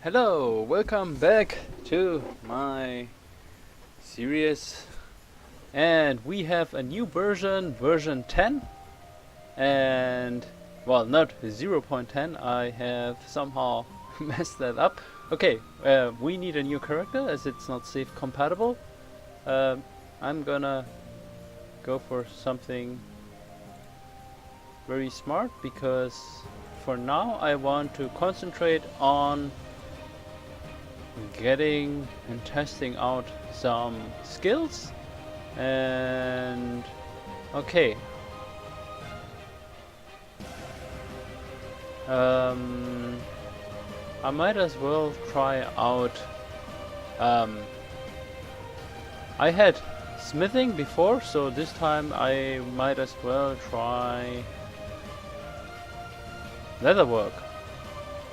Hello, welcome back to my series, and we have a new version 10, and well, not 0.10. I have somehow messed that up. Okay, we need a new character as it's not safe compatible. I'm gonna go for something very smart because for now I want to concentrate on getting and testing out some skills. And okay, I might as well try out I had smithing before, so this time I might as well try leatherwork.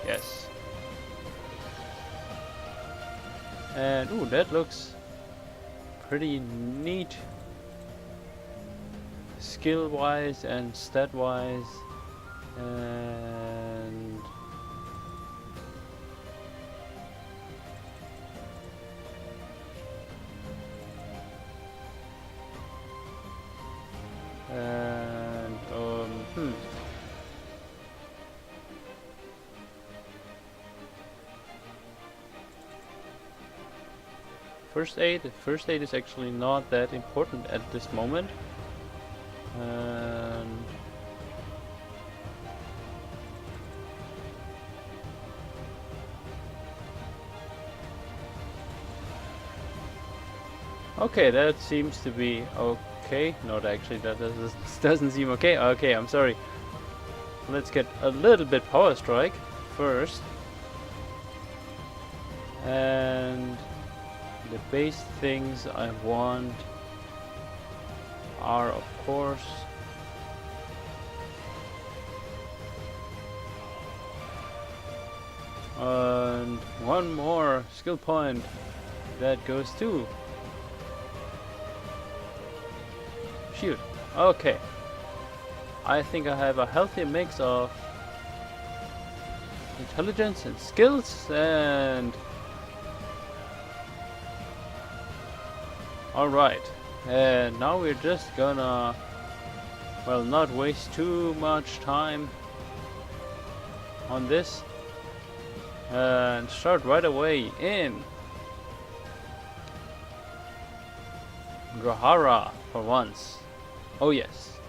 Yes. And ooh, that looks pretty neat skill wise and stat wise. And First aid. First aid is actually not that important at this moment. And okay, that seems to be okay. No, actually, that doesn't seem okay. Okay, I'm sorry. Let's get a little bit power strike first, and the base things I want are, of course, and one more skill point that goes to shoot. Okay, I think I have a healthy mix of intelligence and skills, and alright, and now we're just gonna, well, not waste too much time on this and start right away in Grahara for once. Oh yes.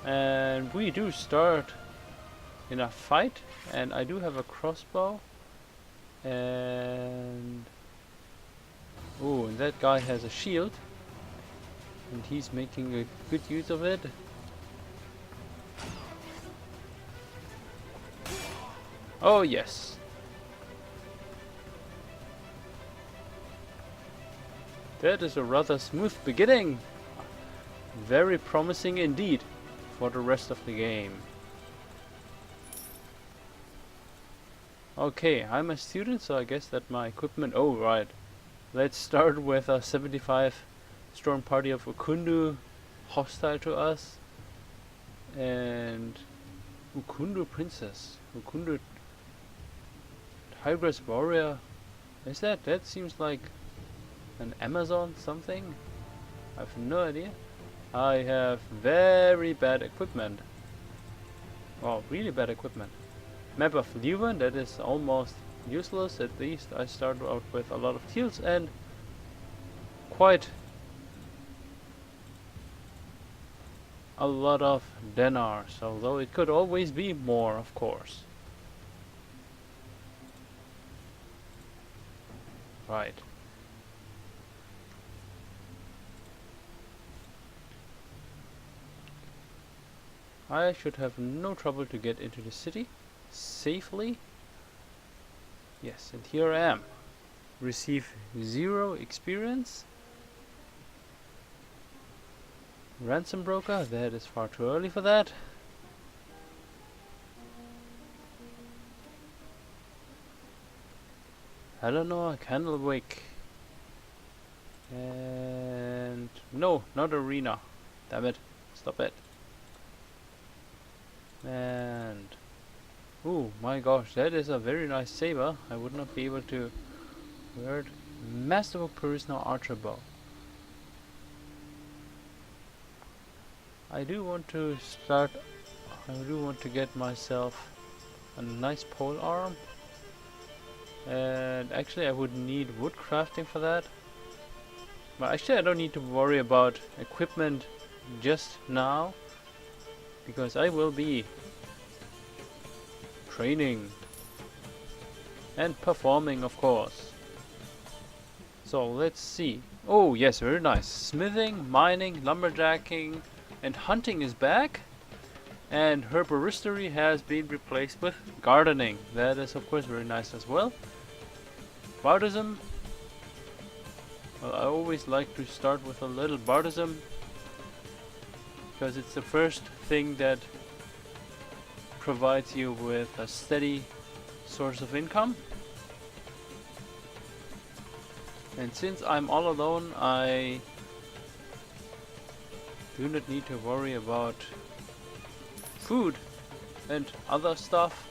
And we do start in a fight, and I do have a crossbow, and oh, and that guy has a shield, and he's making a good use of it. Oh yes. That is a rather smooth beginning. Very promising indeed for the rest of the game. Okay, I'm a student, so I guess that my equipment... Oh, right. Let's start with a 75 strong party of Ukundu hostile to us. And Ukundu Princess. Ukundu Tigress Warrior. Is that? That seems like an Amazon something? I have no idea. I have very bad equipment. Well, really bad equipment. Map of Leuven, that is almost useless. At least I started out with a lot of teals and quite a lot of denars, although it could always be more, of course. Right. I should have no trouble to get into the city safely. Yes, and here I am. Receive 0 experience. Ransom broker, that is far too early for that. Eleanor Candlewick. And no, not arena. Damn it. Stop it. And Oh my gosh, that is a very nice saber. I would not be able to wear it. Masterful Perisno archer bow. I do want to start. I do want to get myself a nice pole arm. And actually I would need wood crafting for that. But actually I don't need to worry about equipment just now, because I will be training and performing, of course. So let's see. Oh yes, very nice. Smithing, mining, lumberjacking and hunting is back. And herboristery has been replaced with gardening. That is of course very nice as well. Bardism. Well, I always like to start with a little bardism, because it's the first thing that provides you with a steady source of income. And since I'm all alone, I do not need to worry about food and other stuff,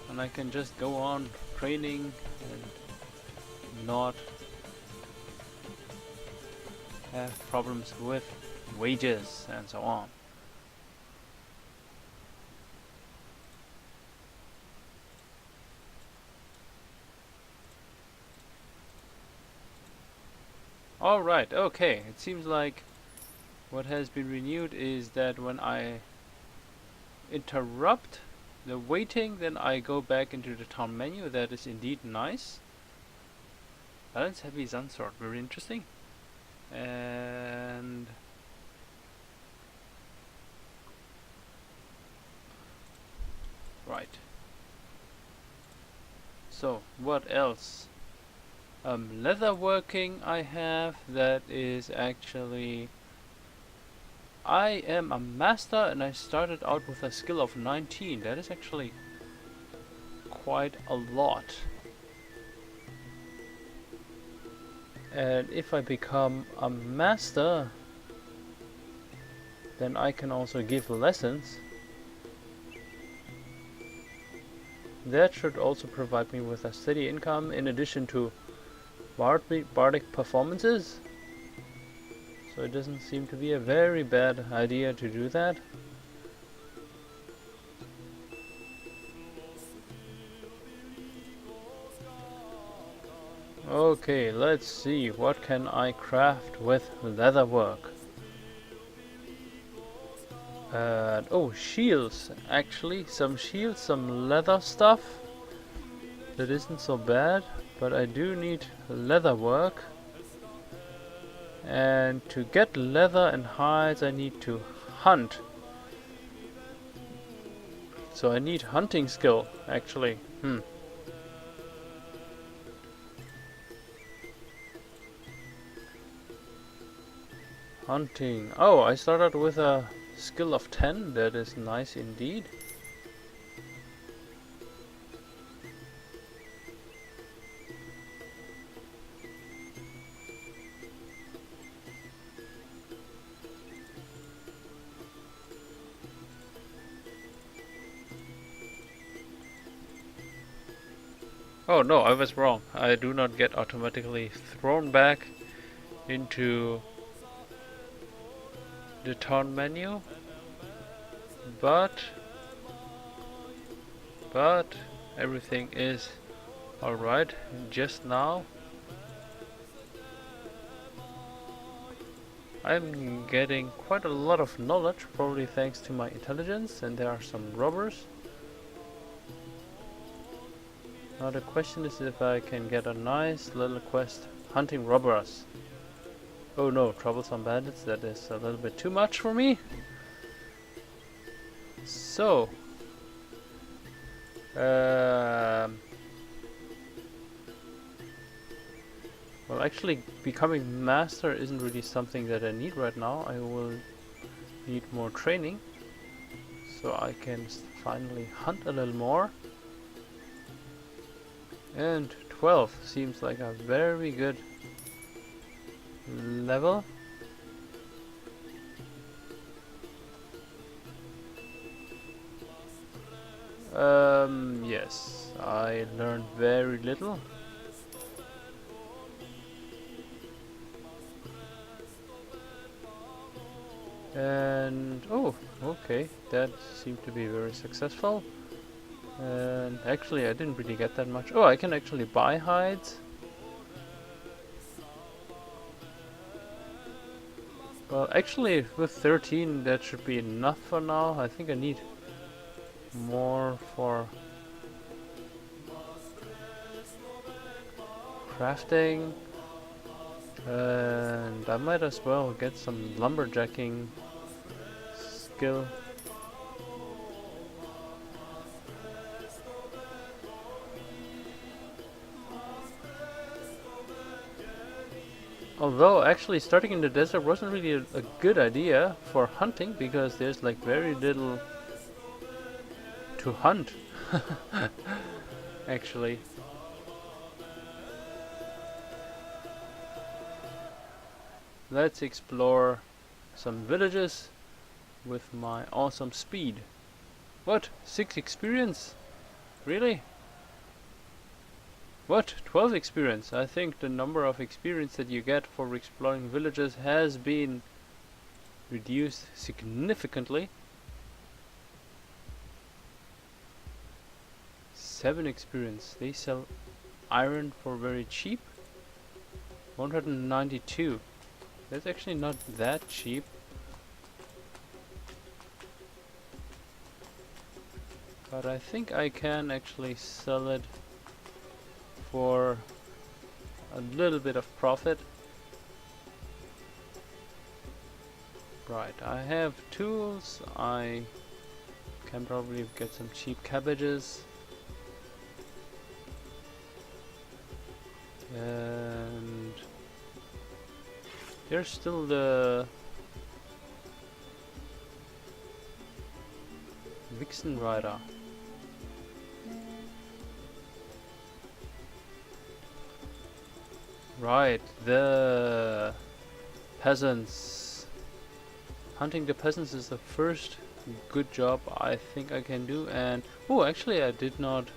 and I can just go on training and not have problems with wages and so on. Alright, okay, it seems like what has been renewed is that when I interrupt the waiting, then I go back into the town menu. That is indeed nice. Balance heavy Sunsword, very interesting. And right. So what else? Leatherworking I have. That is actually, I am a master and I started out with a skill of 19. That is actually quite a lot. And if I become a master, then I can also give lessons. That should also provide me with a steady income in addition to bardic performances. So it doesn't seem to be a very bad idea to do that. Okay, let's see, what can I craft with leatherwork? Oh, shields, actually, some shields, some leather stuff. That isn't so bad, but I do need leatherwork. And to get leather and hides I need to hunt. So I need hunting skill, actually. Hunting. Oh, I started with a skill of 10. That is nice indeed. Oh no, I was wrong. I do not get automatically thrown back into the town menu, but everything is alright just now. I'm getting quite a lot of knowledge, probably thanks to my intelligence, and there are some robbers. Now the question is if I can get a nice little quest hunting robbers. Oh no, troublesome bandits, that is a little bit too much for me. So, well, actually becoming master isn't really something that I need right now. I will need more training, so I can finally hunt a little more. And 12 seems like a very good level. Yes, I learned very little. And oh, okay, that seemed to be very successful. And actually, I didn't really get that much. Oh, I can actually buy hides. Well, actually, with 13, that should be enough for now. I think I need more for crafting. And I might as well get some lumberjacking skill. Although actually starting in the desert wasn't really a good idea for hunting because there's like very little to hunt actually. Let's explore some villages with my awesome speed. What? 6 experience? Really? What? 12 experience? I think the number of experience that you get for exploring villages has been reduced significantly. 7 experience. They sell iron for very cheap. 192. That's actually not that cheap. But I think I can actually sell it for a little bit of profit. Right, I have tools. I can probably get some cheap cabbages. And there's still the Vixen Rider. Right, the peasants. Hunting the peasants is the first good job I think I can do. And oh, actually I did not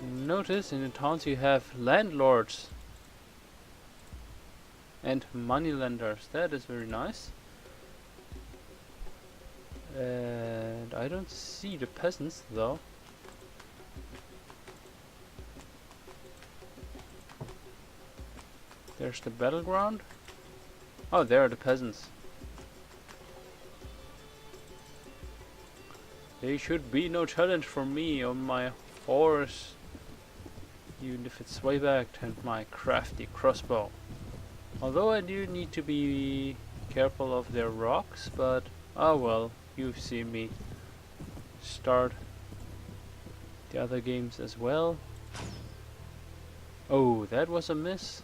notice in the towns you have landlords and moneylenders. That is very nice. And I don't see the peasants though. There's the battleground. Oh, there are the peasants. There should be no challenge for me on my horse, even if it's way backed, and my crafty crossbow. Although I do need to be careful of their rocks, but oh well, you've seen me start the other games as well. Oh, that was a miss.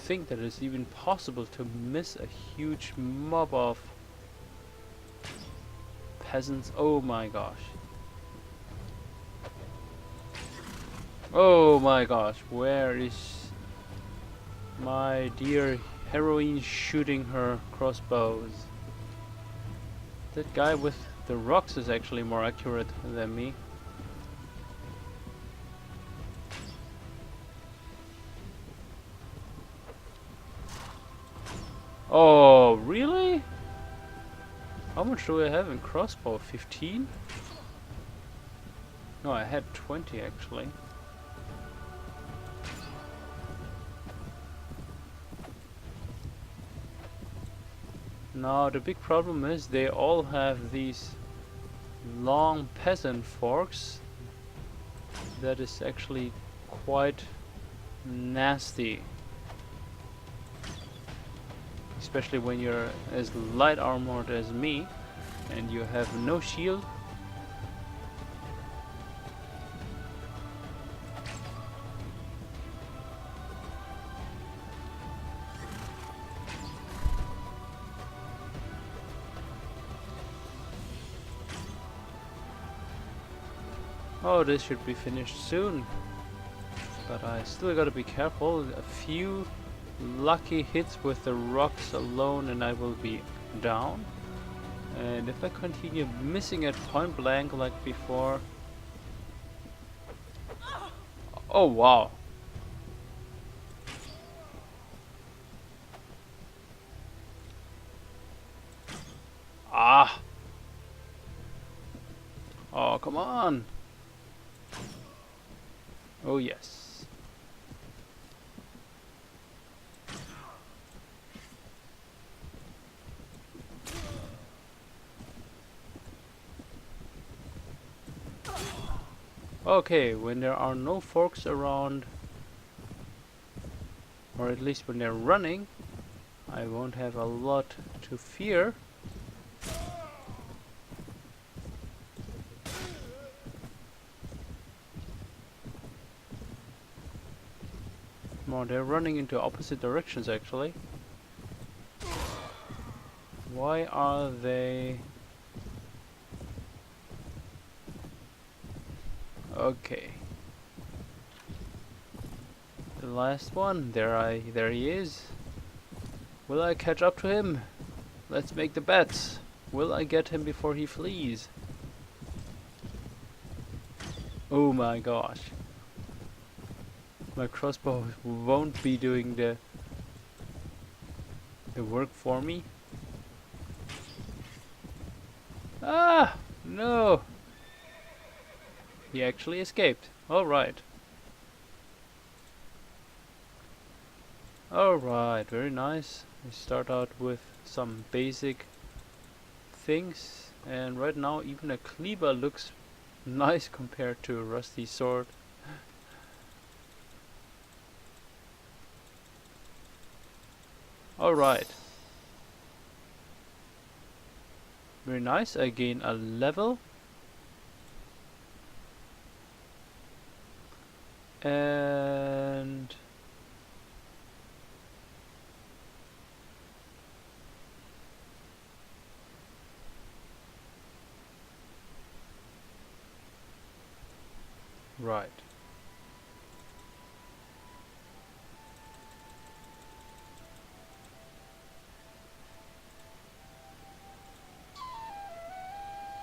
Think that it's even possible to miss a huge mob of peasants. Oh my gosh. Oh my gosh, where is my dear heroine shooting her crossbows? That guy with the rocks is actually more accurate than me. Oh, really? How much do I have in crossbow? 15? No, I had 20 actually. Now the big problem is they all have these long peasant forks. That is actually quite nasty. Especially when you're as light armored as me and you have no shield. Oh, this should be finished soon. But I still gotta be careful. A few lucky hits with the rocks alone and I will be down. And if I continue missing at point blank like before... Oh wow! Ah! Oh, come on! Oh yes. Okay, when there are no forks around, or at least when they're running, I won't have a lot to fear. More, they're running into opposite directions actually. Why are they... Okay. The last one, there he is. Will I catch up to him? Let's make the bets. Will I get him before he flees? Oh my gosh. My crossbow won't be doing the work for me. Ah! No! He actually escaped. Alright. Alright, very nice. We start out with some basic things, and right now even a cleaver looks nice compared to a rusty sword. Alright. Very nice, I gain a level. And right.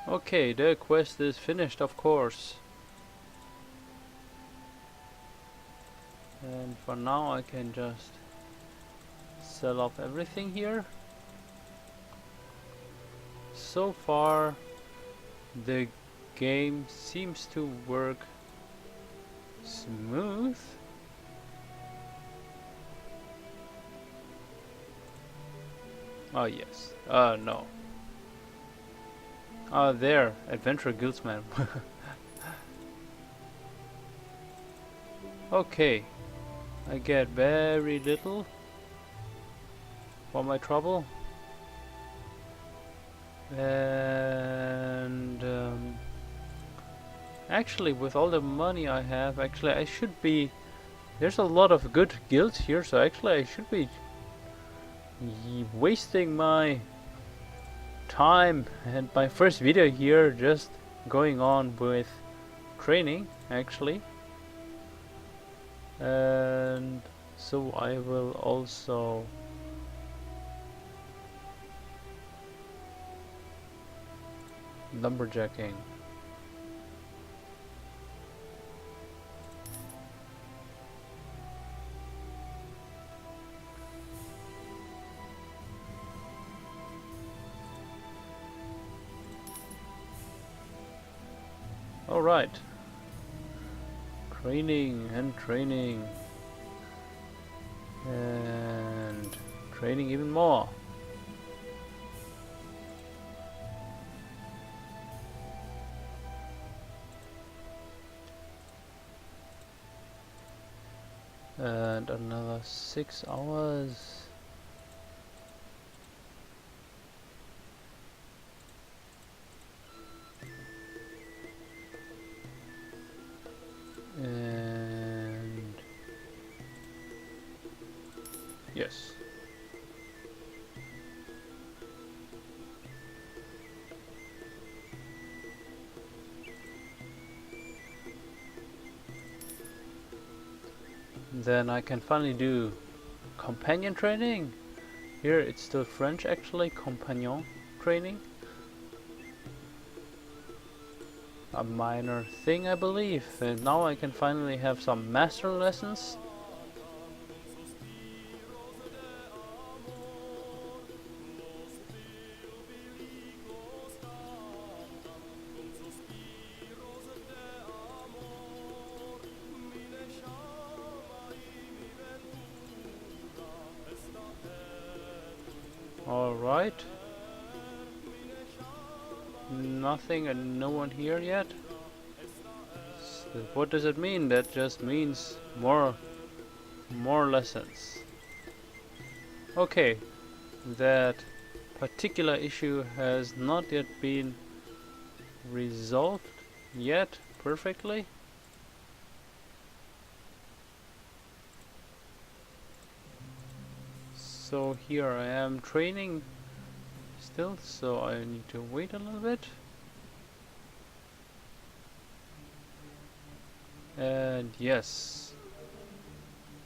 Okay, the quest is finished, of course. And for now I can just sell off everything here. So far the game seems to work smooth. Oh yes. No. There, Adventurer Guildsman. Okay. I get very little for my trouble. And actually with all the money I have, actually I should be... There's a lot of good guilds here, so actually I should be wasting my time and my first video here just going on with training actually. And so I will also lumberjacking. All right. Training and training and training even more. And another 6 hours. And yes. Then I can finally do companion training. Here it's still French actually, compagnon training. A minor thing I believe. And now I can finally have some master lessons. Alright. Nothing and no one here yet. So what does it mean? That just means more lessons. Okay. That particular issue has not yet been resolved yet perfectly. So here I am training still, so I need to wait a little bit. And yes,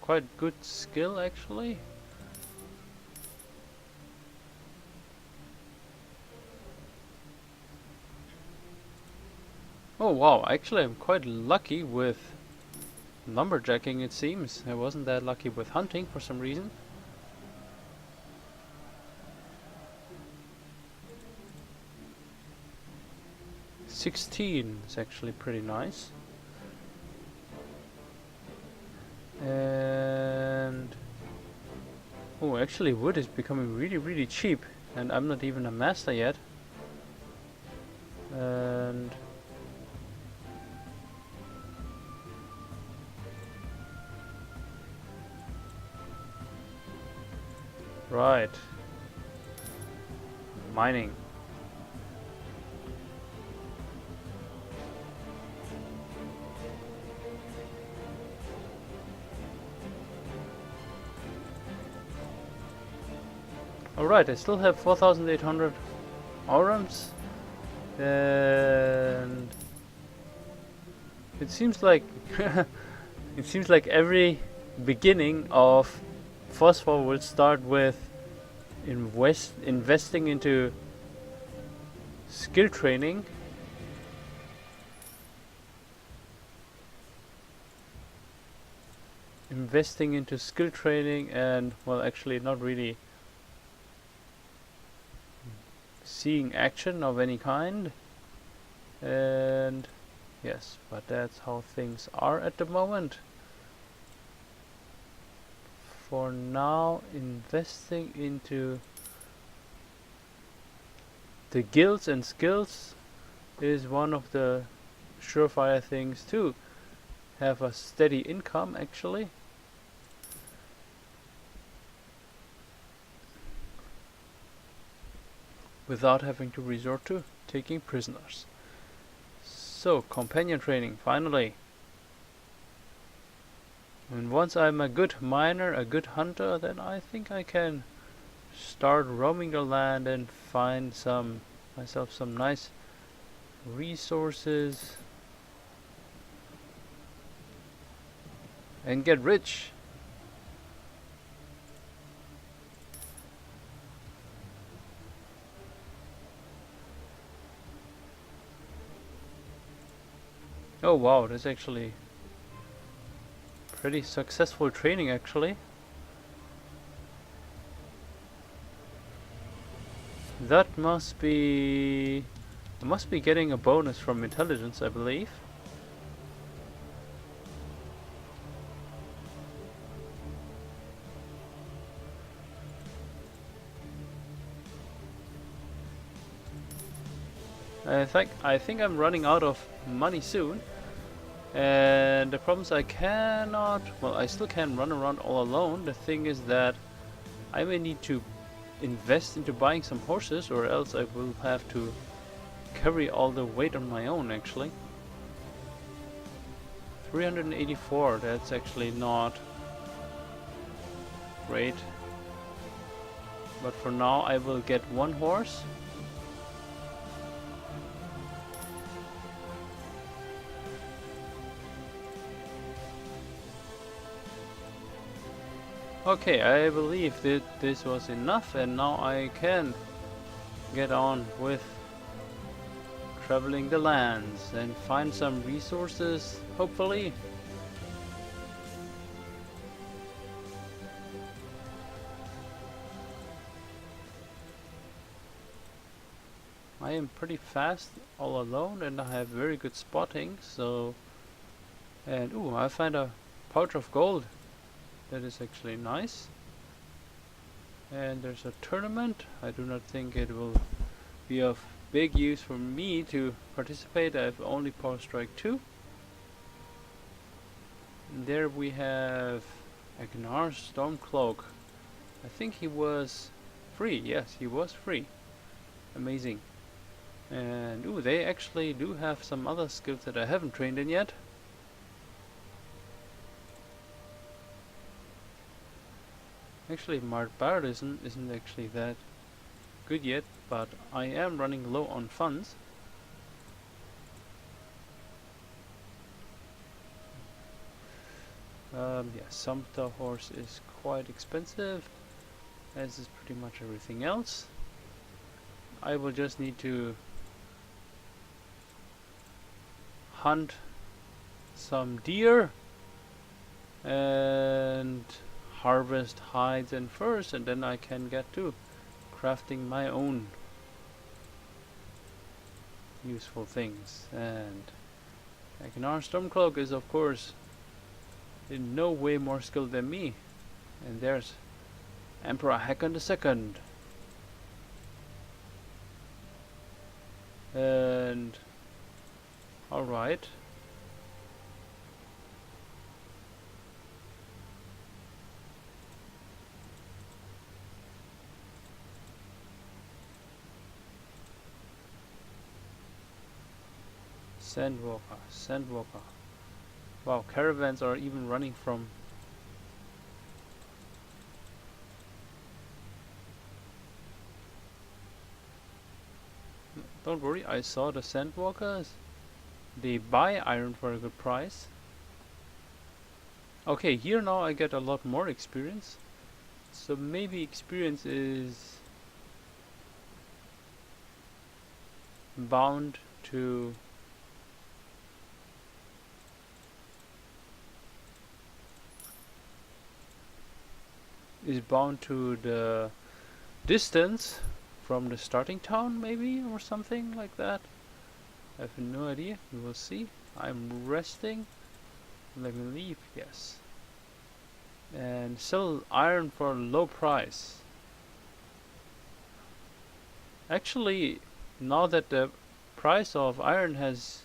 quite good skill actually. Oh wow, actually I'm quite lucky with lumberjacking it seems. I wasn't that lucky with hunting for some reason. $16 is actually pretty nice. And oh, actually wood is becoming really cheap, and I'm not even a master yet. And right, mining. Alright, I still have 4,800 orams, and it seems like every beginning of Phosphor will start with investing into skill training. Investing into skill training and, well, actually not really seeing action of any kind. And yes, but that's how things are at the moment. For now, investing into the guilds and skills is one of the surefire things to have a steady income actually. Without having to resort to taking prisoners. So, companion training, finally. And once I'm a good miner, a good hunter, then I think I can start roaming the land and find myself some nice resources and get rich. Oh wow, that's actually pretty successful training actually. That must be... I must be getting a bonus from intelligence, I believe. I think I'm running out of money soon. And the problem is I cannot... Well, I still can run around all alone. The thing is that I may need to invest into buying some horses, or else I will have to carry all the weight on my own actually. 384, that's actually not great. But for now I will get one horse. Okay, I believe that this was enough, and now I can get on with traveling the lands and find some resources, hopefully. I am pretty fast all alone, and I have very good spotting, so... And ooh, I find a pouch of gold. That is actually nice. And there's a tournament. I do not think it will be of big use for me to participate. I have only Power Strike 2. And there we have Agnar Stormcloak. I think he was free. Yes, he was free. Amazing. And ooh, they actually do have some other skills that I haven't trained in yet. Actually, Bardism isn't actually that good yet, but I am running low on funds. Yeah, Sumpter horse is quite expensive, as is pretty much everything else. I will just need to hunt some deer and harvest hides and furs, and then I can get to crafting my own useful things. And Agnar Stormcloak is of course in no way more skilled than me. And there's Emperor Hakon II. And alright. Sandwalker. Wow, caravans are even running from... Don't worry, I saw the Sandwalkers. They buy iron for a good price. Okay, here now I get a lot more experience. So maybe experience is bound to the distance from the starting town, maybe, or something like that. I have no idea. We will see. I'm resting. Let me leave. Yes. And sell iron for a low price. Actually, now that the price of iron is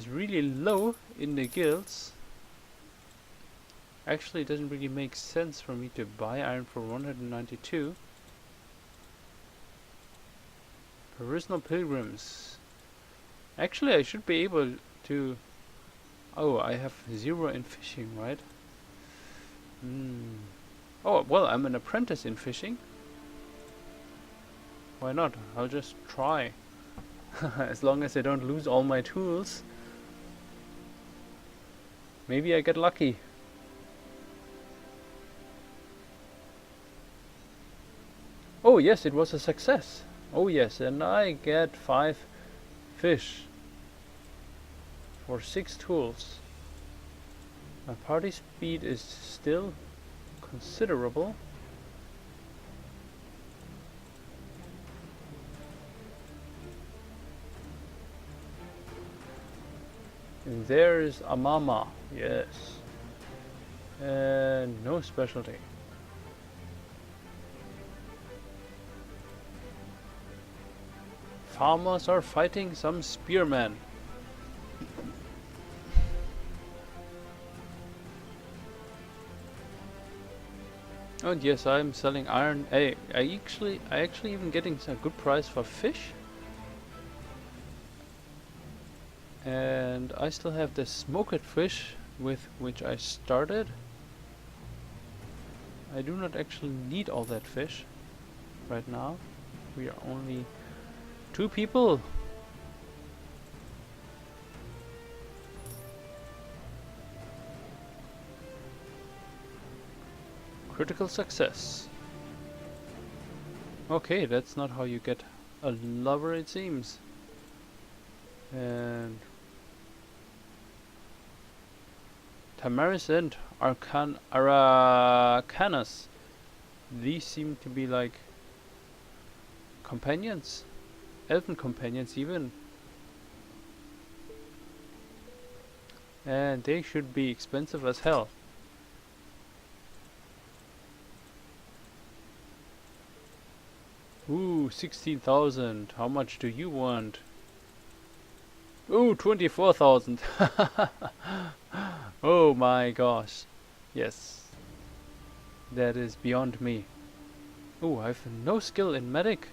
really low in the guilds, actually it doesn't really make sense for me to buy iron for 192. Perisno pilgrims. Actually, I should be able to... Oh, I have 0 in fishing, right? Oh, well, I'm an apprentice in fishing. Why not? I'll just try. As long as I don't lose all my tools. Maybe I get lucky. Oh yes, it was a success. Oh yes, and I get 5 fish for 6 tools. My party speed is still considerable. And there's a mama, yes. And no specialty. Farmers are fighting some spearmen. And yes, I'm selling iron. I actually even getting a good price for fish. And I still have the smoked fish with which I started. I do not actually need all that fish right now. We are only 2 people. Critical success. Okay, that's not how you get a lover, it seems. And Tamaris and Aracanus. These seem to be like companions. Elven companions even. And they should be expensive as hell. Ooh, 16,000. How much do you want? Ooh, 24,000. Oh my gosh. Yes. That is beyond me. Ooh, I have no skill in medic.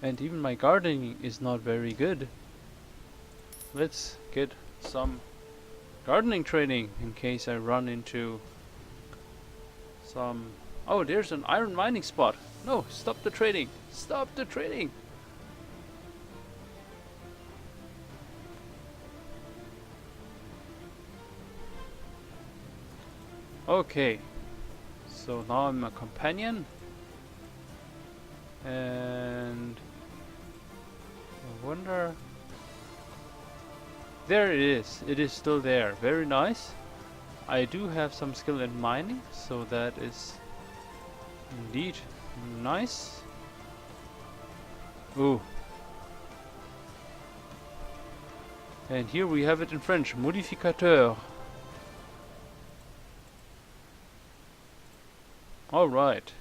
And even my gardening is not very good. Let's get some gardening training in case I run into some... Oh, there's an iron mining spot. No, stop the trading. Stop the trading. Okay. So now I'm a companion. And I wonder... There it is. It is still there. Very nice. I do have some skill in mining, so that is indeed nice. Ooh. And here we have it in French. Modificateur. Alright.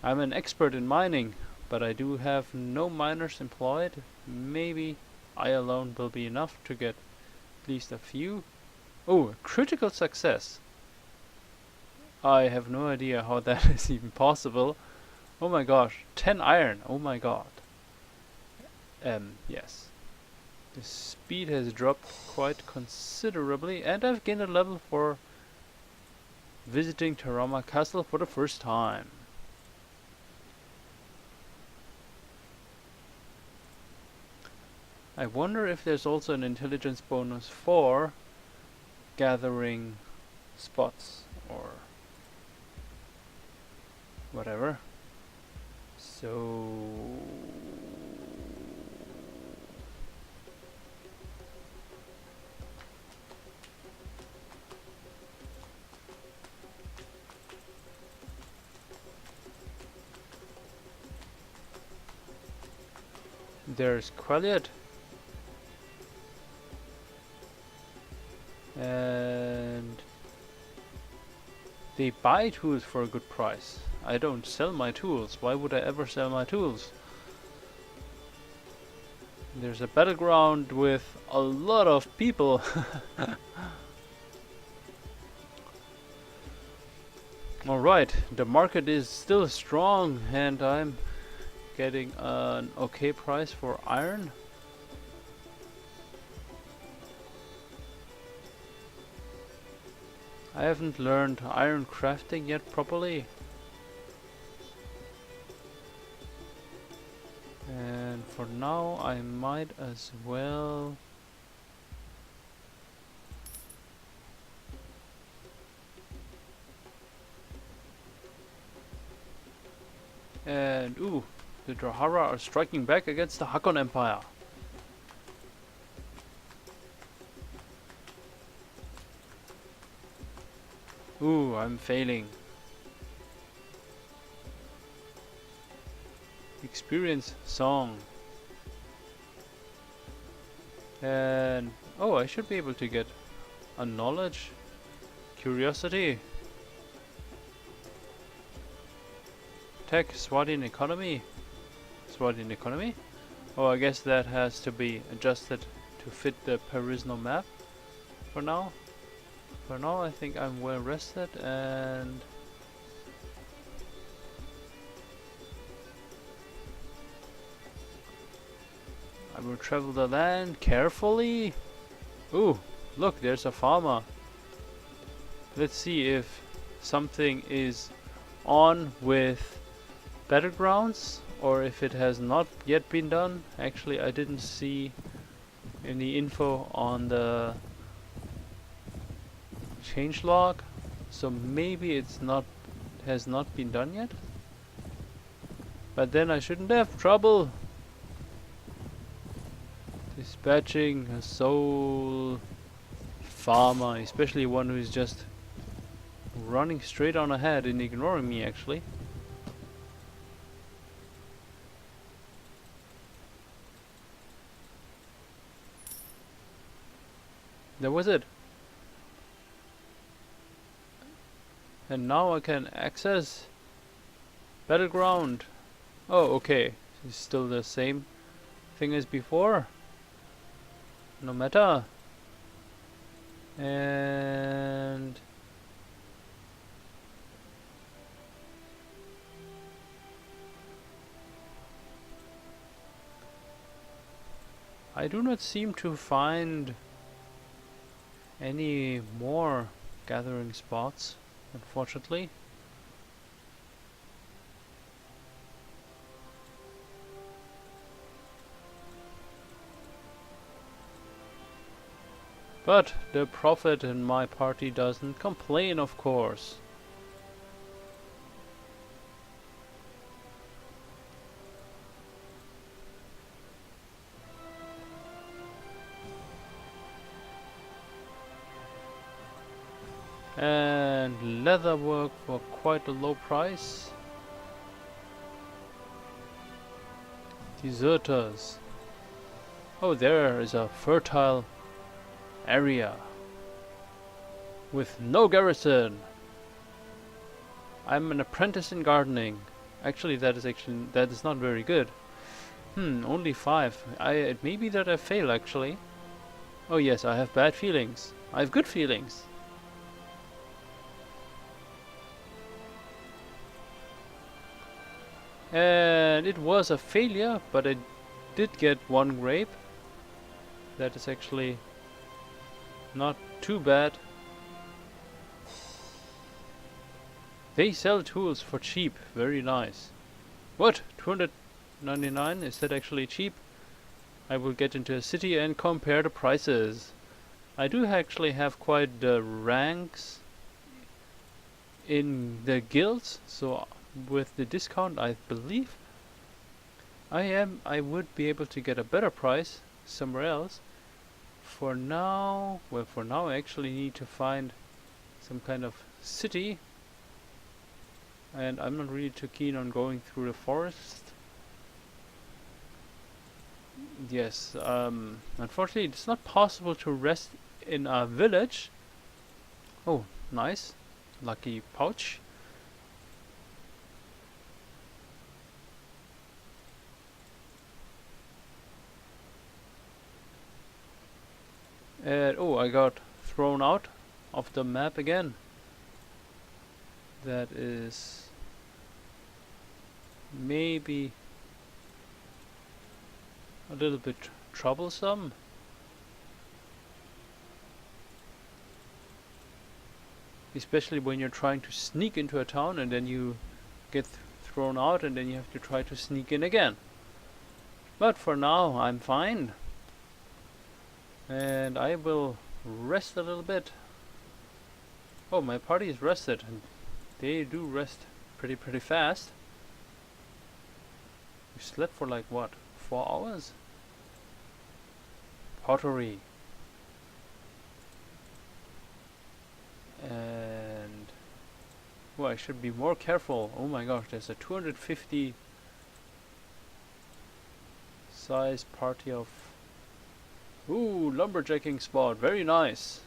I'm an expert in mining, but I do have no miners employed. Maybe I alone will be enough to get at least a few. Oh, critical success. I have no idea how that is even possible. Oh my gosh, 10 iron. Oh my god. Yes. The speed has dropped quite considerably, and I've gained a level for visiting Tarama Castle for the first time. I wonder if there's also an intelligence bonus for gathering spots or whatever. So there's Quelliot. And they buy tools for a good price. I don't sell my tools. Why would I ever sell my tools? There's a battleground with a lot of people. Alright, the market is still strong and I'm getting an okay price for iron. I haven't learned iron crafting yet properly. And for now I might as well and ooh, the Drahara are striking back against the Hakon Empire. Ooh, I'm failing. Experience song. And oh, I should be able to get a knowledge, curiosity, tech, Swadian economy. Swadian economy? Oh, I guess that has to be adjusted to fit the Perisno map for now. For now, I think I'm well rested and I will travel the land carefully. Ooh, look, there's a farmer. Let's see if something is on with Battlegrounds or if it has not yet been done. Actually, I didn't see any info on the changelog, So maybe it's not, has not been done yet. But then I shouldn't have trouble dispatching a soul farmer, especially one who's just running straight on ahead and ignoring me actually. That was it. And now I can access battleground. Oh, okay. It's still the same thing as before. No matter. And I do not seem to find any more gathering spots, unfortunately. But the prophet in my party doesn't complain, of course. And leather work for quite a low price. Deserters. Oh, there is a fertile area with no garrison. I'm an apprentice in gardening. Actually, that is not very good. Only 5. It may be that I fail actually. Oh yes, I have bad feelings. I have good feelings. And it was a failure, but I did get 1 grape. That is actually not too bad. They sell tools for cheap. Very nice. What? 299? Is that actually cheap? I will get into a city and compare the prices. I do actually have quite the ranks in the guilds, so with the discount I believe I would be able to get a better price somewhere else. For now, well, for now I actually need to find some kind of city, and I'm not really too keen on going through the forest. Yes, unfortunately it's not possible to rest in a village. Oh, nice. Lucky pouch. And oh, I got thrown out of the map again. That is maybe a little bit troublesome. Especially when you're trying to sneak into a town and then you get thrown out and then you have to try to sneak in again. But for now I'm fine. And I will rest a little bit. Oh, my party is rested. And they do rest pretty fast. You slept for like what? 4 hours? Pottery. And well, I should be more careful. Oh my gosh, there's a 250 size party of ooh, lumberjacking spot, very nice.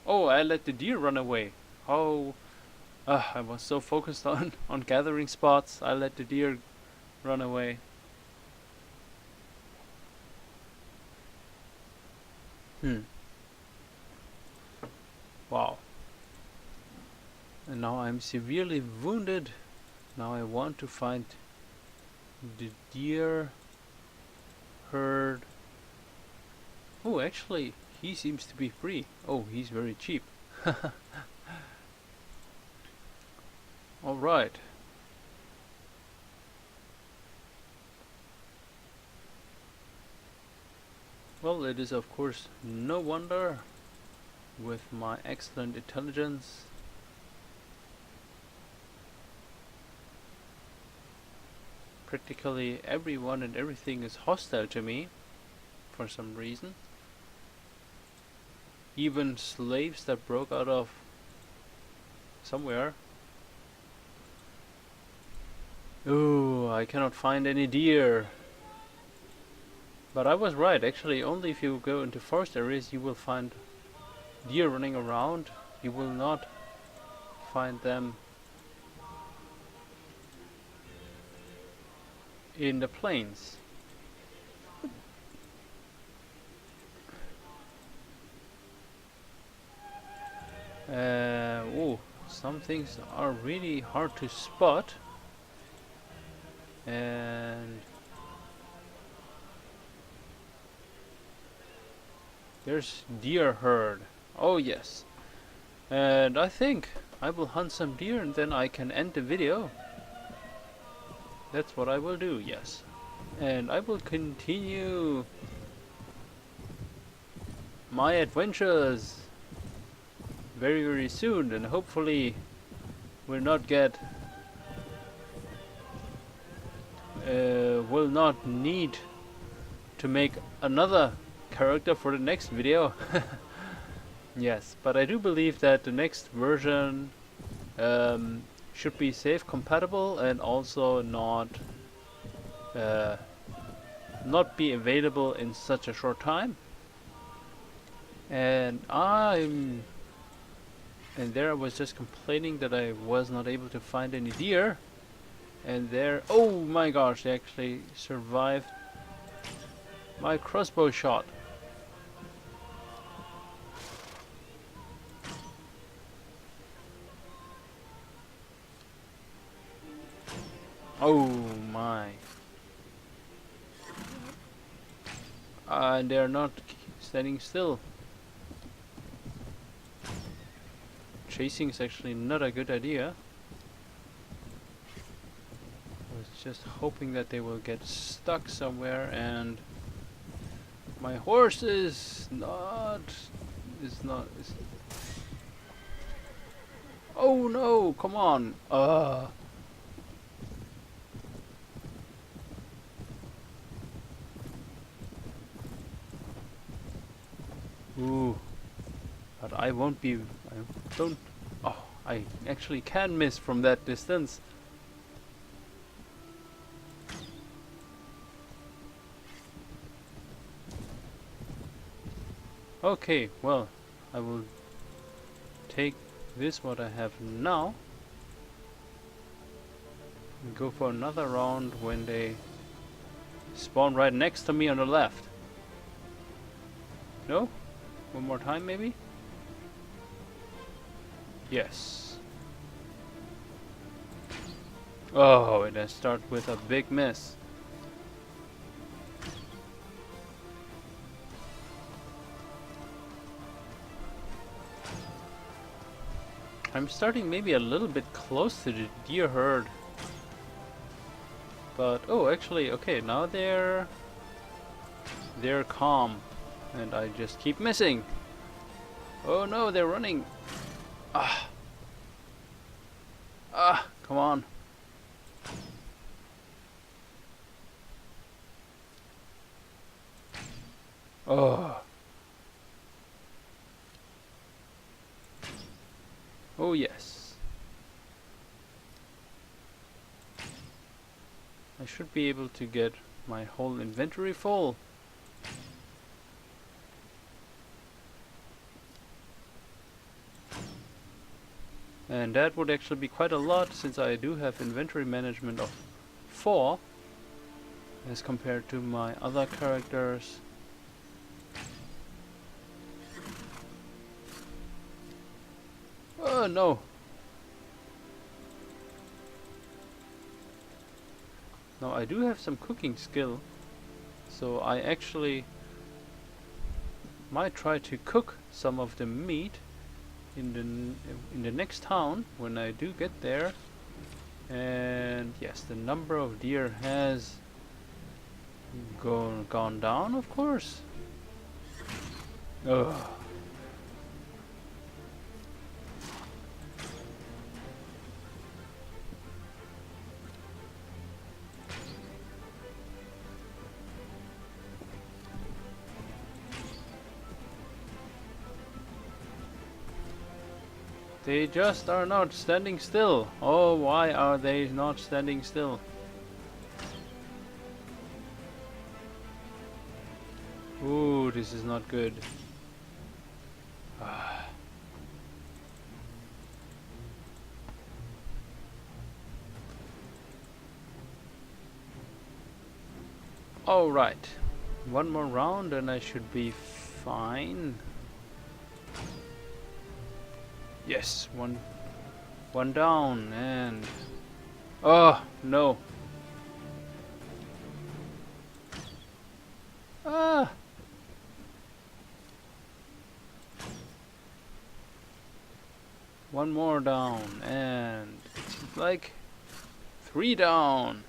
Oh, I let the deer run away. Oh, I was so focused on gathering spots, I let the deer run away. Wow. And now I'm severely wounded. Now I want to find the deer herd. Oh, actually, he seems to be free. Oh, he's very cheap. Alright. Well, it is of course no wonder with my excellent intelligence. Practically everyone and everything is hostile to me for some reason. Even slaves that broke out of somewhere. Ooh, I cannot find any deer. But I was right, actually. Only if you go into forest areas you will find deer running around. You will not find them in the plains. Oh, some things are really hard to spot. And there's deer herd. Oh yes. And I think I will hunt some deer and then I can end the video. That's what I will do, yes. And I will continue my adventures very, very soon, and hopefully will not get will not need to make another character for the next video. Yes, but I do believe that the next version should be safe compatible and also not be available in such a short time. And there I was just complaining that I was not able to find any deer. And there, oh my gosh, they actually survived my crossbow shot. Oh my. And they're not standing still. Chasing is actually not a good idea. I was just hoping that they will get stuck somewhere, and my horse is not. Oh no! Come on! Ooh. But I won't be. I don't. Oh, I actually can miss from that distance. Okay, well, I will take this what I have now and go for another round when they spawn right next to me on the left. No? One more time maybe? Yes. Oh, and I start with a big miss. I'm starting maybe a little bit close to the deer herd. But, oh, actually, okay, now they're calm. And I just keep missing. Oh no, they're running. Ah. Ah, come on. Oh. Oh yes. I should be able to get my whole inventory full. And that would actually be quite a lot, since I do have inventory management of 4 as compared to my other characters. Oh no! Now I do have some cooking skill, so I actually might try to cook some of the meat in the next town when I do get there. And yes, the number of deer has gone down, of course. Ugh. They just are not standing still. Oh, why are they not standing still? Ooh, this is not good. Alright. One more round and I should be fine. Yes, one down and... Oh, no. Ah! One more down and it's like 3 down.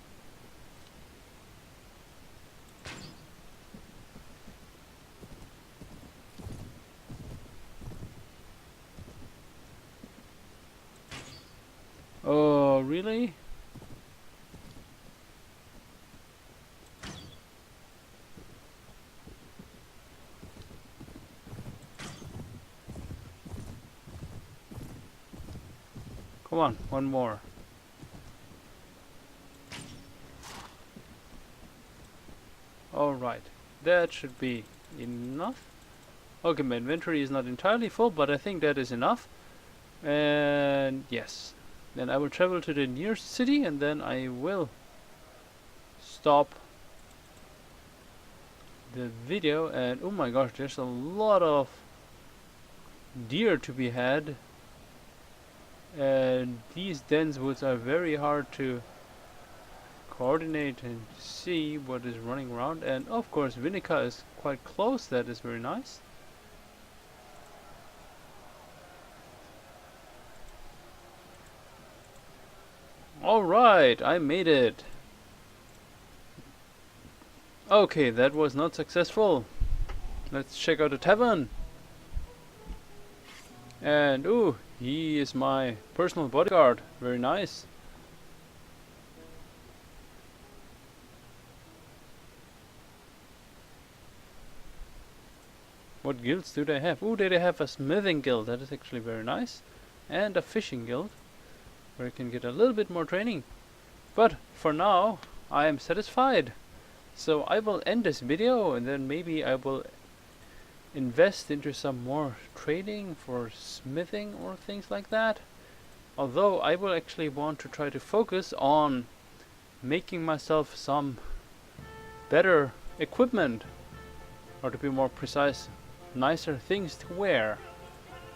Oh, really? Come on, one more. Alright, that should be enough. Okay, my inventory is not entirely full, but I think that is enough. And yes. Then I will travel to the nearest city and then I will stop the video. And oh my gosh, there's a lot of deer to be had. And these dense woods are very hard to coordinate and see what is running around. And of course Vinica is quite close, that is very nice. Alright, I made it. Okay, that was not successful. Let's check out the tavern. And ooh, he is my personal bodyguard. Very nice. What guilds do they have? Ooh, they have a smithing guild. That is actually very nice. And a fishing guild, where you can get a little bit more training. But for now, I am satisfied. So I will end this video and then maybe I will invest into some more training for smithing or things like that. Although I will actually want to try to focus on making myself some better equipment, or to be more precise, nicer things to wear.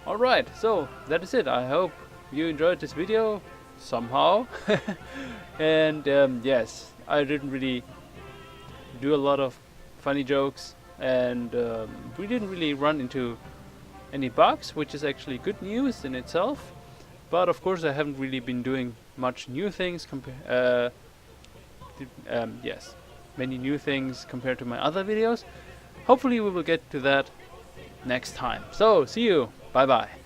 Alright, so that is it. I hope you enjoyed this video somehow. And yes, I didn't really do a lot of funny jokes, and we didn't really run into any bugs, which is actually good news in itself. But of course I haven't really been doing much new things yes, many new things compared to my other videos. Hopefully we will get to that next time. So see you, bye bye.